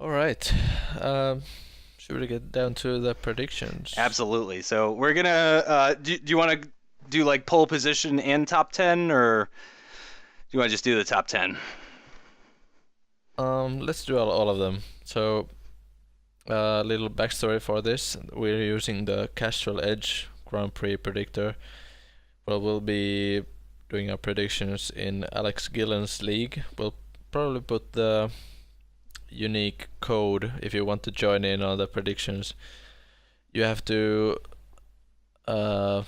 All right. Um, should we get down to the predictions? Absolutely. So we're gonna. Do you want to do like pole position and top 10, or do you want to just do the top 10? Let's do all of them. So, a little backstory for this. We're using the Castrol Edge Grand Prix Predictor. Well, we'll be doing our predictions in Alex Gillon's league. We'll probably put the unique code if you want to join in on the predictions. You have to put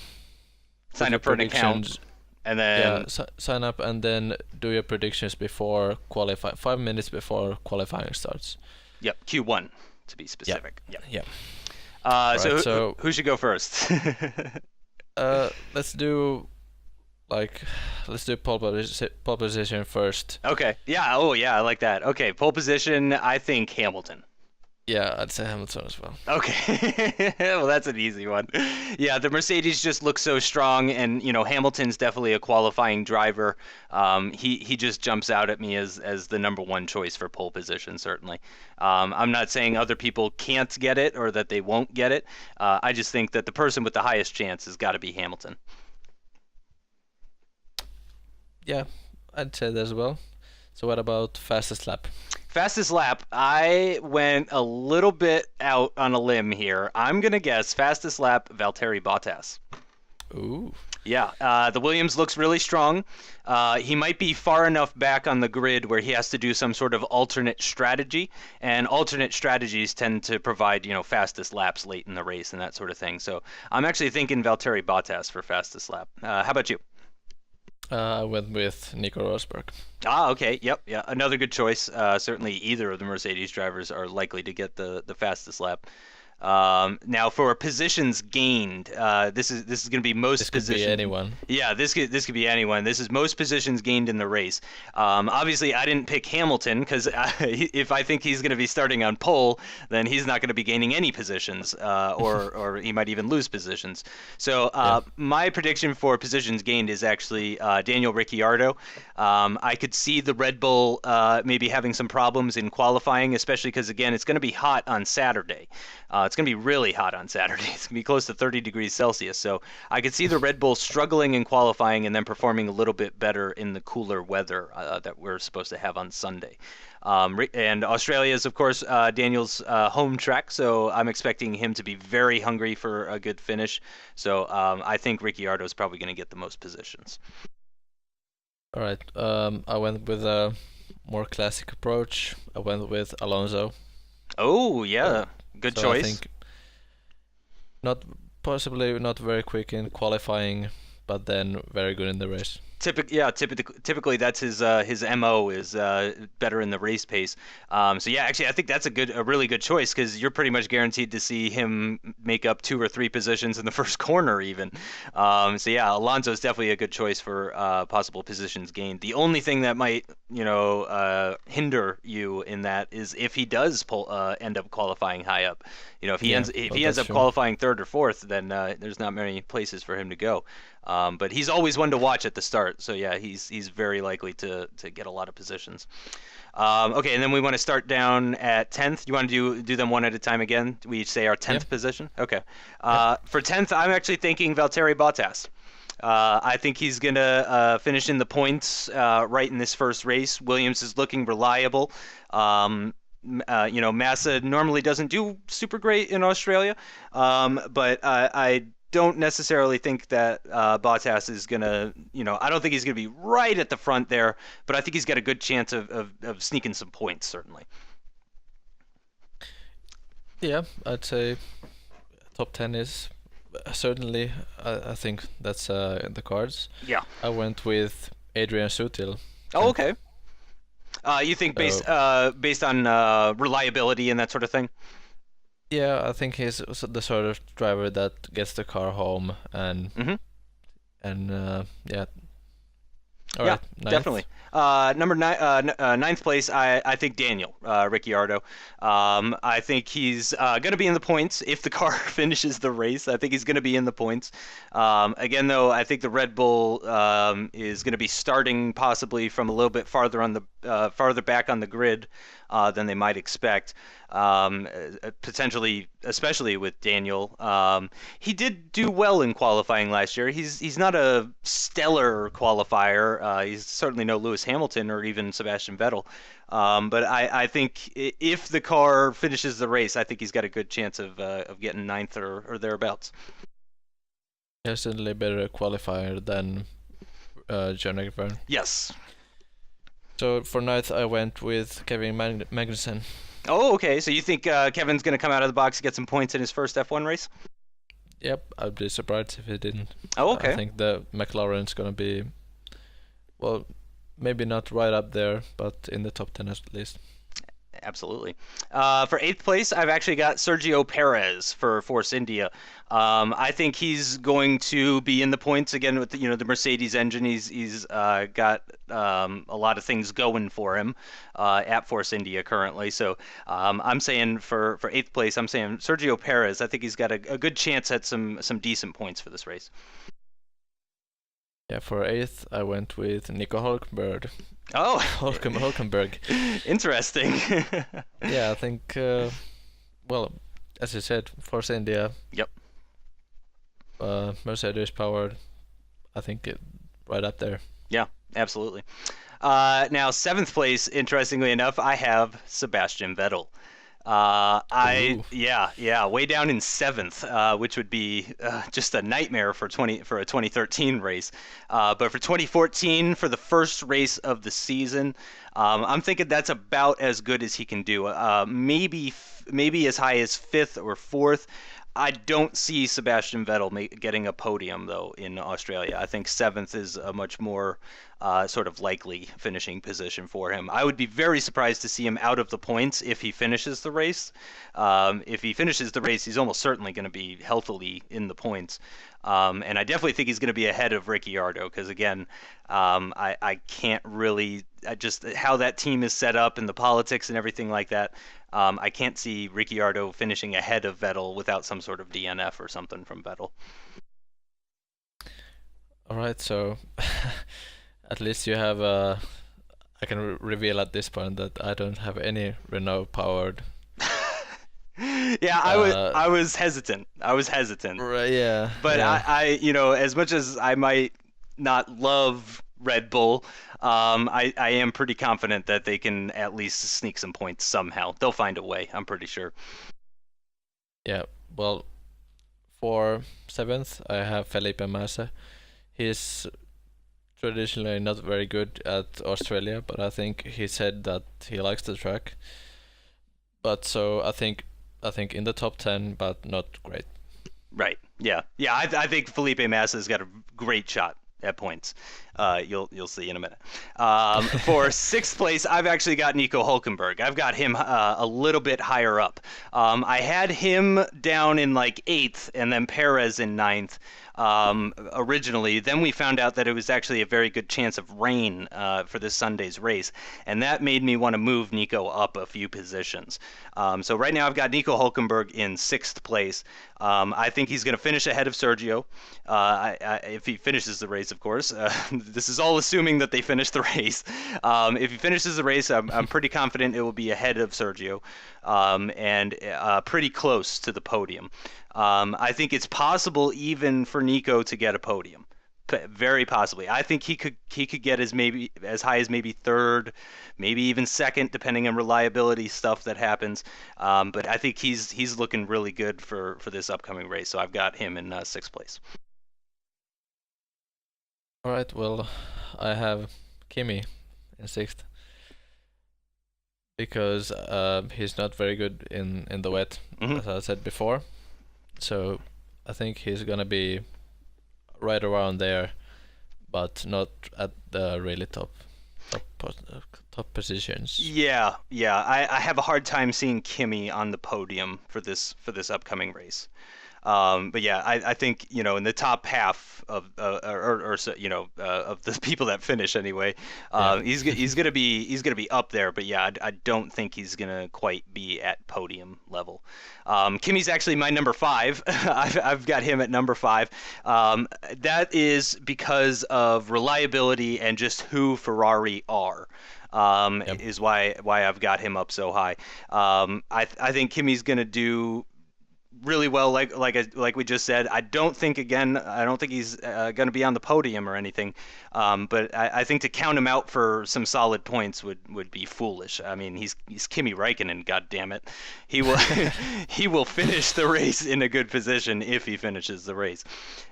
Sign your up for an account, predictions. and Yeah, then sign up and then do your predictions before qualify. 5 minutes before qualifying starts. yep, Q1 to be Yeah, specific. Yep. yeah. So Right. who should go first? Let's do like let's do pole position first. Okay. Yeah. Oh, yeah. I like that. Okay. Pole position. I think Hamilton. Yeah, I'd say Hamilton as well. Okay. Well, that's an easy one. Yeah, the Mercedes just looks so strong, and Hamilton's definitely a qualifying driver. He just jumps out at me as the number one choice for pole position, certainly. I'm not saying other people can't get it or that they won't get it. I just think that the person with the highest chance has got to be Hamilton. Yeah, I'd say that as well. So what about fastest lap? Fastest lap, I went a little bit out on a limb here. I'm gonna guess fastest lap, Valtteri Bottas. Ooh. Yeah, the Williams looks really strong. He might be far enough back on the grid where he has to do some sort of alternate strategy, and alternate strategies tend to provide, fastest laps late in the race and that sort of thing. So I'm actually thinking Valtteri Bottas for fastest lap. How about you? I went with Nico Rosberg. Ah, okay. Yep. Yeah. Another good choice. Certainly, either of the Mercedes drivers are likely to get the fastest lap. Now, for positions gained, this is going to be This most could be positions. anyone. Yeah, this could be anyone. This is most positions gained in the race. Obviously, I didn't pick Hamilton because if I think he's going to be starting on pole, then he's not going to be gaining any positions, or he might even lose positions. So Yeah. my prediction for positions gained is actually Daniel Ricciardo. I could see the Red Bull maybe having some problems in qualifying, especially because again, it's going to be hot on Saturday. It's going to be really hot on Saturday. It's going to be close to 30 degrees Celsius. So I could see the Red Bull struggling in qualifying and then performing a little bit better in the cooler weather that we're supposed to have on Sunday. And Australia is, of course, Daniel's home track, so I'm expecting him to be very hungry for a good finish. So I think Ricciardo is probably going to get the most positions. All right. I went with a more classic approach. I went with Alonso. Oh, So, yeah, good so I choice. think not possibly not very quick in qualifying, but then very good in the race. Typically that's his MO is better in the race pace. So yeah, actually I think that's a really good choice because you're pretty much guaranteed to see him make up two or three positions in the first corner even. So yeah, Alonso is definitely a good choice for possible positions gained. The only thing that might hinder you in that is if he does end up qualifying high up. If he Yeah, ends if well, he ends that's up true. qualifying third or fourth, then there's not many places for him to go. But he's always one to watch at the start. So yeah, he's very likely to get a lot of positions. Okay, and then we want to start down at 10th. You want to do them one at a time again? We each say our Yeah, 10th position? Okay. yeah. For 10th, I'm actually thinking Valtteri Bottas. I think he's going to finish in the points right in this first race. Williams is looking reliable. Massa normally doesn't do super great in Australia, but I don't necessarily think that Bottas is gonna, I don't think he's gonna be right at the front there, but I think he's got a good chance of sneaking some points, certainly. Yeah, I'd say top 10 is certainly, I think that's in the cards. Yeah. I went with Adrian Sutil, Oh, 10th. okay. You think based So, based on reliability and that sort of thing? yeah, I think he's the sort of driver that gets the car home Hmm. and yeah. All Yeah, right, ninth. definitely. Number nine, ninth place, I think Daniel Ricciardo. I think he's going to be in the points if the car finishes the race. I think he's going to be in the points. Again, though, I think the Red Bull is going to be starting possibly from a little bit farther back on the grid. than they might expect. Potentially, especially with Daniel. He did do well in qualifying last year. He's not a stellar qualifier. He's certainly no Lewis Hamilton or even Sebastian Vettel. But I think if the car finishes the race, I think he's got a good chance of getting ninth or thereabouts. Definitely better qualifier than John Ekberg. Yes. So for ninth, I went with Kevin Magnussen. Oh, okay. So you think Kevin's going to come out of the box and get some points in his first F1 race? Yep, I'd be surprised if he didn't. Oh, okay. I think the McLaren's going to be, well, maybe not right up there, but in the top 10 at least. Absolutely. For eighth place, I've actually got Sergio Perez for Force India. I think he's going to be in the points again with the Mercedes engine. He's got a lot of things going for him at Force India currently. So I'm saying for eighth place, I'm saying Sergio Perez. I think he's got a good chance at some decent points for this race. Yeah, for eighth, I went with Nico Hulkenberg. Oh, Hulkenberg. Interesting. Yeah, I think, well, as you said, Force India. Yep. Mercedes powered. I think right up there. Yeah, absolutely. Now, seventh place, interestingly enough, I have Sebastian Vettel. Way down in seventh, which would be just a nightmare for a 2013 race. But for 2014, for the first race of the season, I'm thinking that's about as good as he can do. Maybe as high as fifth or fourth. I don't see Sebastian Vettel getting a podium, though, in Australia. I think seventh is a much more sort of likely finishing position for him. I would be very surprised to see him out of the points if he finishes the race. If he finishes the race, he's almost certainly going to be healthily in the points. And I definitely think he's going to be ahead of Ricciardo because, again, I can't really just how that team is set up and the politics and everything like that. I can't see Ricciardo finishing ahead of Vettel without some sort of DNF or something from Vettel. All right, so at least you have I can reveal at this point that I don't have any Renault powered. Yeah, I was hesitant. Right, yeah. But yeah. I as much as I might not love Red Bull, I am pretty confident that they can at least sneak some points somehow. They'll find a way, I'm pretty sure. Yeah, well, for seventh, I have Felipe Massa. He's traditionally not very good at Australia, but I think he said that he likes the track. But so I think in the top 10, but not great. Right. Yeah. I think Felipe Massa's got a great shot at points. You'll see in a minute. For sixth place, I've actually got Nico Hulkenberg. I've got him a little bit higher up. I had him down in like eighth, and then Perez in ninth. Originally. Then we found out that it was actually a very good chance of rain for this Sunday's race, and that made me want to move Nico up a few positions. So right now I've got Nico Hulkenberg in sixth place. I think he's going to finish ahead of Sergio, if he finishes the race, of course. This is all assuming that they finish the race. If he finishes the race, I'm pretty confident it will be ahead of Sergio, and pretty close to the podium. I think it's possible even for Nico to get a podium, very possibly. I think he could get as high as maybe third, maybe even second, depending on reliability stuff that happens. But I think he's looking really good for this upcoming race. So I've got him in sixth place. All right. Well, I have Kimi in sixth because he's not very good in the wet, as I said before. So I think he's gonna be right around there, but not at the really top positions. Yeah. I have a hard time seeing Kimi on the podium for this upcoming race. But yeah, I think in the top half of of the people that finish anyway, he's gonna be up there. But yeah, I don't think he's gonna quite be at podium level. Kimi's actually my number 5. I've got him at number 5. That is because of reliability and just who Ferrari are. Yep. is why I've got him up so high. I think Kimi's gonna do really well, like we just said. I don't think he's going to be on the podium or anything. But I think to count him out for some solid points would be foolish. I mean, he's Kimi Räikkönen, god damn it. He will he will finish the race in a good position if he finishes the race.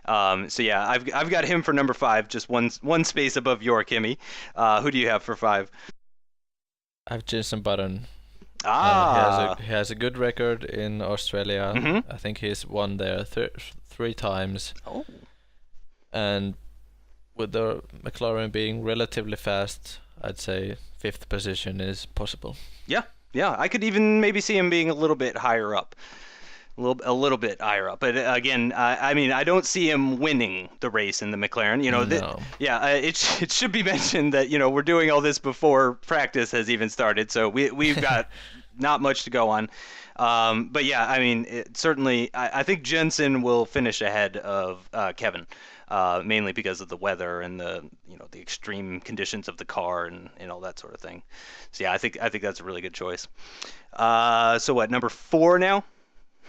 So yeah, I've got him for number 5, just one space above your Kimi. Who do you have for 5? I have Jenson Button. Ah. He has a good record in Australia. Mm-hmm. I think he's won there 3 times. Oh. And with the McLaren being relatively fast, I'd say 5th position is possible. Yeah, I could even maybe see him being a little bit higher up. A little bit higher up, but again, I mean, I don't see him winning the race in the McLaren. No. It should be mentioned that we're doing all this before practice has even started, so we've got not much to go on. But yeah, I mean, certainly, I think Jensen will finish ahead of Kevin, mainly because of the weather and the extreme conditions of the car and all that sort of thing. So yeah, I think that's a really good choice. So what, number 4 now?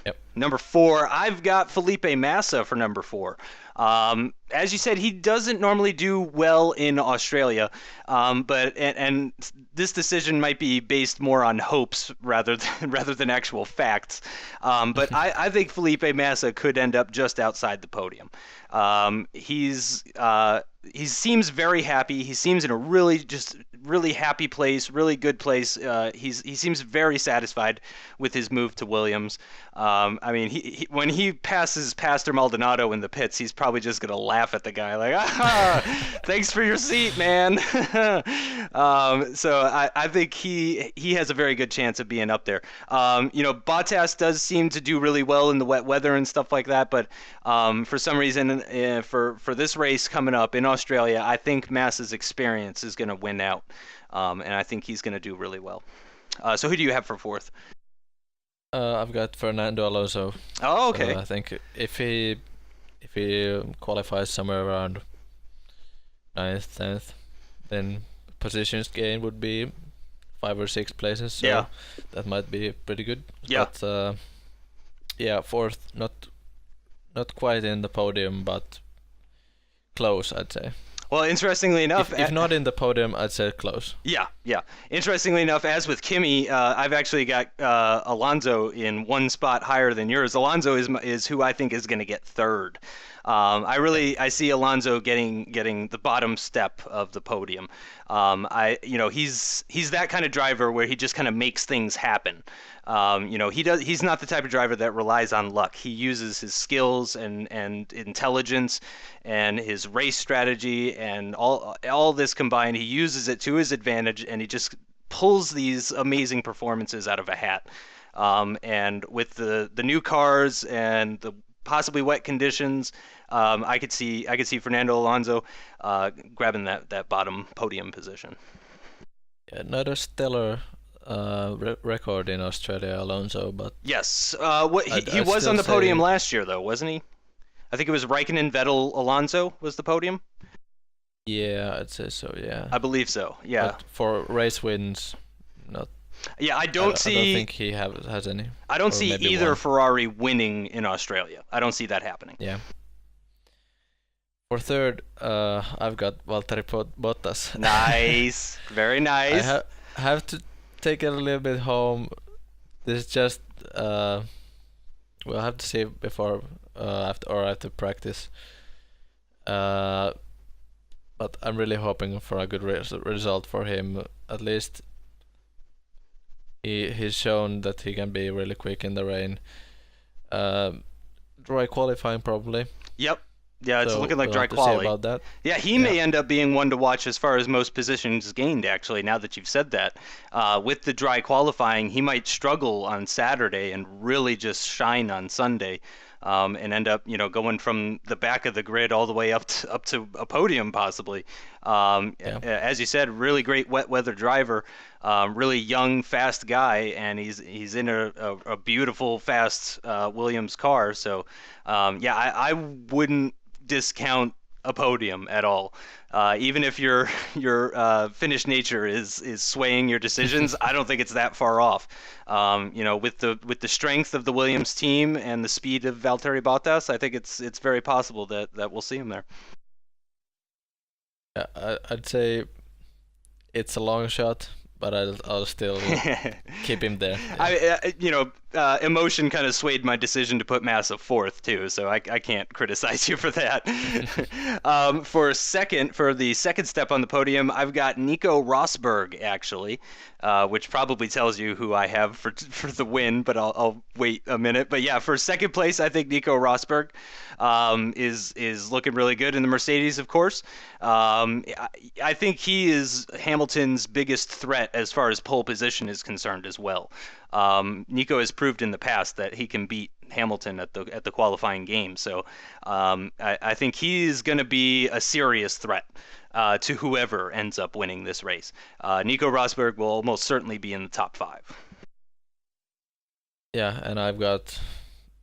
Yep. Number 4, I've got Felipe Massa for number 4. As you said, he doesn't normally do well in Australia, but this decision might be based more on hopes rather than actual facts. But I think Felipe Massa could end up just outside the podium. He seems very happy. He seems in a really happy place, really good place. He seems very satisfied with his move to Williams. I mean, he when he passes Pastor Maldonado in the pits, he's probably just gonna laugh at the guy like, thanks for your seat, man. So I think he has a very good chance of being up there. Bottas does seem to do really well in the wet weather and stuff like that, but for some reason, for this race coming up in Australia, I think Massa's experience is going to win out, and I think he's going to do really well. So who do you have for 4th? I've got Fernando Alonso. Oh, okay. So I think if he qualifies somewhere around 9th, 10th, then positions gain would be 5 or 6 places. So yeah, that might be pretty good. Yeah. But yeah, 4th, not quite in the podium, but close, I'd say. Well, interestingly enough, if not in the podium, I'd say close. Yeah. Interestingly enough, as with Kimi, I've actually got Alonso in one spot higher than yours. Alonso is who I think is going to get 3rd. I see Alonso getting the bottom step of the podium. He's that kind of driver where he just kind of makes things happen. He's not the type of driver that relies on luck. He uses his skills and intelligence and his race strategy and all this combined. He uses it to his advantage, and he just pulls these amazing performances out of a hat. And with the new cars and the possibly wet conditions, I could see Fernando Alonso grabbing that bottom podium position. Yeah, not a stellar record in Australia, Alonso, but yes, he was on the podium last year, though, wasn't he? I think it was Raikkonen, Vettel, Alonso was the podium. Yeah, I'd say so. Yeah, I believe so. Yeah, but for race wins, not. Yeah, I don't don't think he has any. I don't see either one. Ferrari winning in Australia. I don't see that happening. Yeah. For 3rd, I've got Valtteri Bottas. Nice, very nice. I have to take it a little bit home. This is just we'll have to see before after practice. But I'm really hoping for a good result for him. At least he's shown that he can be really quick in the rain. Dry qualifying probably. Yep. Yeah, it's looking like we'll dry have to quality. see about that. Yeah, he may end up being one to watch as far as most positions gained, actually, now that you've said that. With the dry qualifying, he might struggle on Saturday and really just shine on Sunday, and end up, going from the back of the grid all the way up to a podium, possibly. As you said, really great wet weather driver, really young, fast guy, and he's in a beautiful, fast Williams car. So, I wouldn't discount a podium at all. Even if your Finnish nature is swaying your decisions, I don't think it's that far off. With the strength of the Williams team and the speed of Valtteri Bottas, I think it's very possible that we'll see him there. Yeah, I'd say it's a long shot, but I'll still keep him there. Yeah. Emotion kind of swayed my decision to put Massa fourth too, so I can't criticize you for that. For the second step on the podium, I've got Nico Rosberg actually, which probably tells you who I have for the win, but I'll wait a minute. But yeah, for second place, I think Nico Rosberg is looking really good in the Mercedes, of course. I think he is Hamilton's biggest threat as far as pole position is concerned as well. Nico has proved in the past that he can beat Hamilton at the qualifying game, so I think he's going to be a serious threat to whoever ends up winning this race. Nico Rosberg will almost certainly be in the top 5. Yeah, and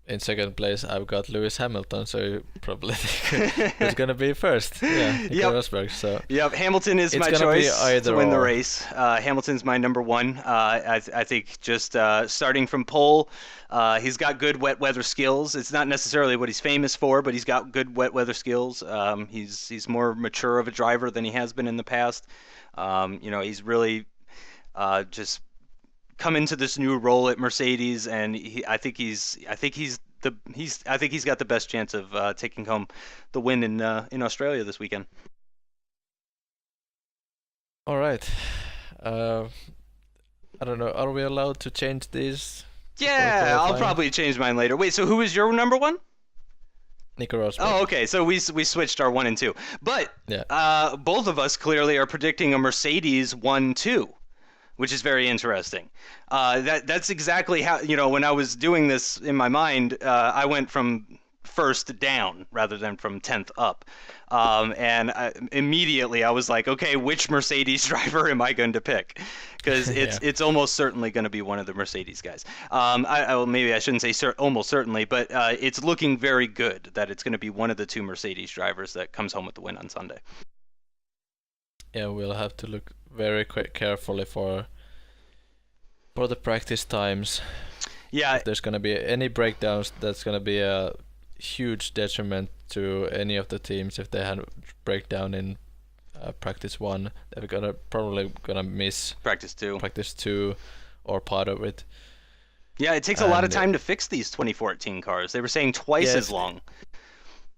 in second place, I've got Lewis Hamilton, so you probably think who's going to be first. Yeah, Nico Rosberg. So yep, Hamilton is my choice to win the race. Hamilton's my number one. I think just starting from pole, he's got good wet weather skills. It's not necessarily what he's famous for, but he's got good wet weather skills. He's more mature of a driver than he has been in the past. He's really just come into this new role at Mercedes, and I think he's got the best chance of taking home the win in Australia this weekend. All right. I don't know. Are we allowed to change these? Yeah, I'll probably change mine later. Wait, so who is your number one? Nico Rosberg. Oh, okay. So we switched our 1 and 2, but yeah. Both of us clearly are predicting a Mercedes 1-2. Which is very interesting. That's exactly how, when I was doing this in my mind, I went from first down rather than from 10th up. And immediately I was like, okay, which Mercedes driver am I going to pick? Because it's almost certainly going to be one of the Mercedes guys. Maybe I shouldn't say almost certainly, but it's looking very good that it's going to be one of the 2 Mercedes drivers that comes home with the win on Sunday. Yeah, we'll have to look very carefully for the practice times. Yeah. If there's going to be any breakdowns, that's going to be a huge detriment to any of the teams. If they had breakdown in practice 1, they're probably gonna miss practice 2 or part of it. Yeah, it takes a lot of time to fix these 2014 cars. They were saying twice as long.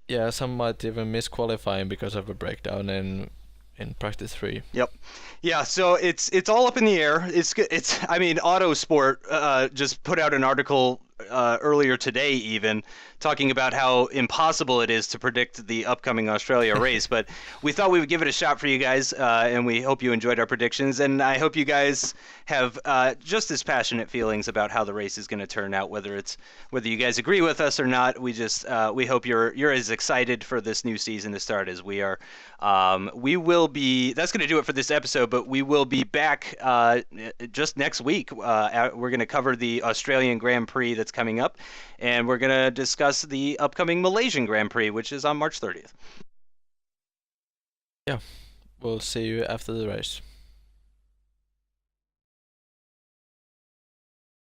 Yeah, some might even miss qualifying because of a breakdown in practice 3. Yep. Yeah, so it's all up in the air. Autosport just put out an article earlier today even talking about how impossible it is to predict the upcoming Australia race, but we thought we would give it a shot for you guys, and we hope you enjoyed our predictions, and I hope you guys have just as passionate feelings about how the race is going to turn out, whether you guys agree with us or not. We hope you're as excited for this new season to start as we are. We will be. That's going to do it for this episode, but we will be back just next week. We're going to cover the Australian Grand Prix that's coming up, and we're going to discuss the upcoming Malaysian Grand Prix, which is on March 30th. Yeah, we'll see you after the race.